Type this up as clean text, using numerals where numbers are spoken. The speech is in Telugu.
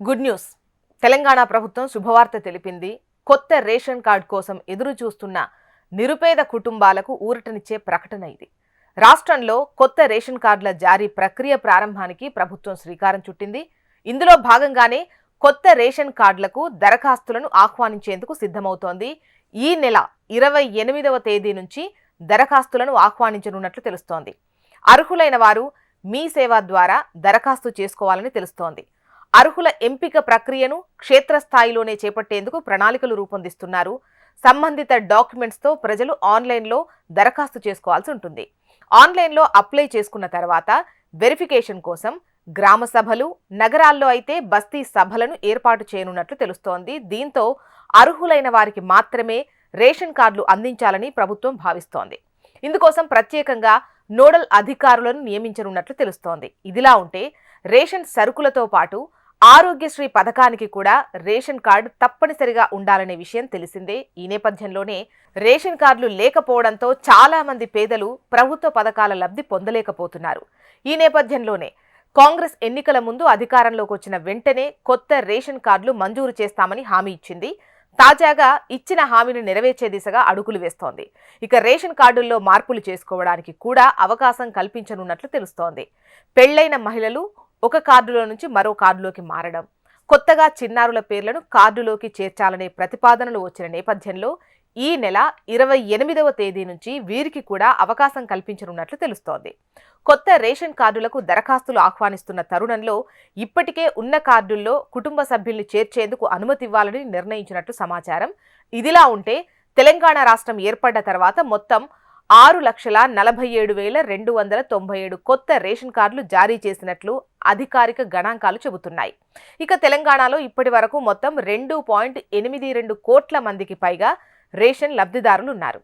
Good news. తెలంగాణ ప్రభుత్వం శుభవార్త తెలిపింది. కొత్త రేషన్ కార్డు కోసం ఎదురు చూస్తున్న నిరుపేద కుటుంబాలకు ఊరటనిచ్చే ప్రకటన ఇది. రాష్ట్రంలో కొత్త రేషన్ కార్డుల జారీ ప్రక్రియ ప్రారంభానికి ప్రభుత్వం శ్రీకారం చుట్టింది. ఇందులో భాగంగానే కొత్త రేషన్ కార్డులకు దరఖాస్తులను ఆహ్వానించేందుకు సిద్ధమవుతోంది. ఈ నెల 28వ తేదీ నుంచి దరఖాస్తులను ఆహ్వానించనున్నట్లు తెలుస్తోంది. అర్హులైన వారు మీ సేవ ద్వారా దరఖాస్తు చేసుకోవాలని తెలుస్తోంది. అర్హుల ఎంపిక ప్రక్రియను క్షేత్రస్థాయిలోనే చేపట్టేందుకు ప్రణాళికలు రూపొందిస్తున్నారు. సంబంధిత డాక్యుమెంట్స్తో ప్రజలు ఆన్లైన్లో దరఖాస్తు చేసుకోవాల్సి ఉంటుంది. ఆన్లైన్లో అప్లై చేసుకున్న తర్వాత వెరిఫికేషన్ కోసం గ్రామ సభలు, నగరాల్లో అయితే బస్తీ సభలను ఏర్పాటు చేయనున్నట్లు తెలుస్తోంది. దీంతో అర్హులైన వారికి మాత్రమే రేషన్ కార్డులు అందించాలని ప్రభుత్వం భావిస్తోంది. ఇందుకోసం ప్రత్యేకంగా నోడల్ అధికారులను నియమించనున్నట్లు తెలుస్తోంది. ఇదిలా ఉంటే రేషన్ సరుకులతో పాటు ఆరోగ్యశ్రీ పథకానికి కూడా రేషన్ కార్డు తప్పనిసరిగా ఉండాలనే విషయం తెలిసిందే. ఈ నేపథ్యంలోనే రేషన్ కార్డులు లేకపోవడంతో చాలా మంది పేదలు ప్రభుత్వ పథకాల లబ్ధి పొందలేకపోతున్నారు. ఈ నేపథ్యంలోనే కాంగ్రెస్ ఎన్నికల ముందు అధికారంలోకి వచ్చిన వెంటనే కొత్త రేషన్ కార్డులు మంజూరు చేస్తామని హామీ ఇచ్చింది. తాజాగా ఇచ్చిన హామీని నెరవేర్చే దిశగా అడుగులు వేస్తోంది. ఇక రేషన్ కార్డుల్లో మార్పులు చేసుకోవడానికి కూడా అవకాశం కల్పించనున్నట్లు తెలుస్తోంది. పెళ్లైన మహిళలు ఒక కార్డులో నుంచి మరో కార్డులోకి మారడం, కొత్తగా చిన్నారుల పేర్లను కార్డులోకి చేర్చాలనే ప్రతిపాదనలు వచ్చిన నేపథ్యంలో ఈ నెల 28వ తేదీ నుంచి వీరికి కూడా అవకాశం కల్పించనున్నట్లు తెలుస్తోంది. కొత్త రేషన్ కార్డులకు దరఖాస్తులు ఆహ్వానిస్తున్న తరుణంలో ఇప్పటికే ఉన్న కార్డుల్లో కుటుంబ సభ్యుల్ని చేర్చేందుకు అనుమతి ఇవ్వాలని నిర్ణయించినట్లు సమాచారం. ఇదిలా ఉంటే తెలంగాణ రాష్ట్రం ఏర్పడ్డ తర్వాత మొత్తం 6,47,297 కొత్త రేషన్ కార్డులు జారీ చేసినట్లు అధికారిక గణాంకాలు చెబుతున్నాయి. ఇక తెలంగాణలో ఇప్పటి వరకు మొత్తం 2.82 కోట్ల మందికి పైగా రేషన్ లబ్ధిదారులు ఉన్నారు.